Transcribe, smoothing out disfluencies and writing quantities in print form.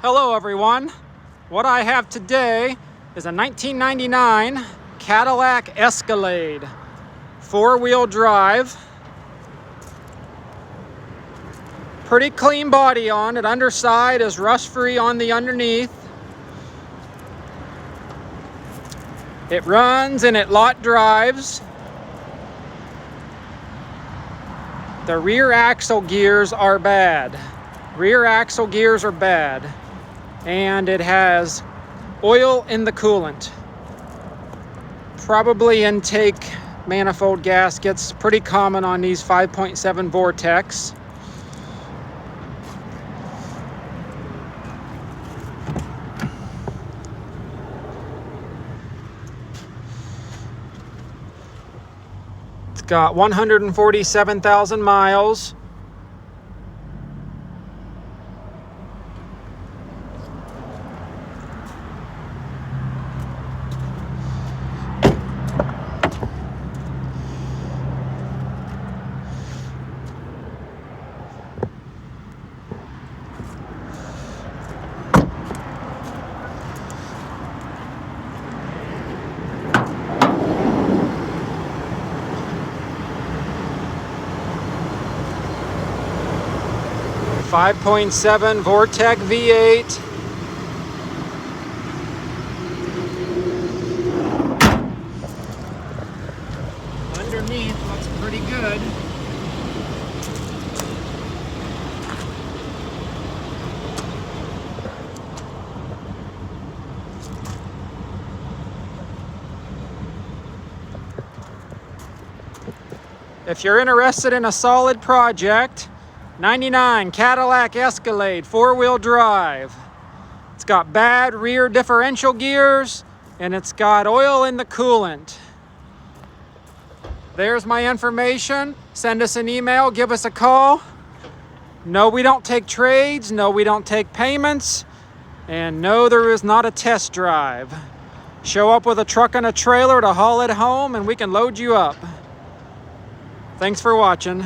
Hello everyone. What I have today is a 1999 Cadillac Escalade, four-wheel drive. Pretty clean body on it. Underside is rust-free on the underneath. It runs and it lot drives. The rear axle gears are bad. Rear axle gears are bad. And it has oil in the coolant. Probably intake manifold gaskets, pretty common on these 5.7 Vortex. It's got 147,000 miles. .7 Vortex V8. Underneath looks pretty good. If you're interested in a solid project, 99 Cadillac Escalade, four-wheel drive. It's got bad rear differential gears and it's got oil in the coolant. There's my information. Send us an email, give us a call. No, we don't take trades. No, we don't take payments. And no, there is not a test drive. Show up with a truck and a trailer to haul it home and we can load you up. Thanks for watching.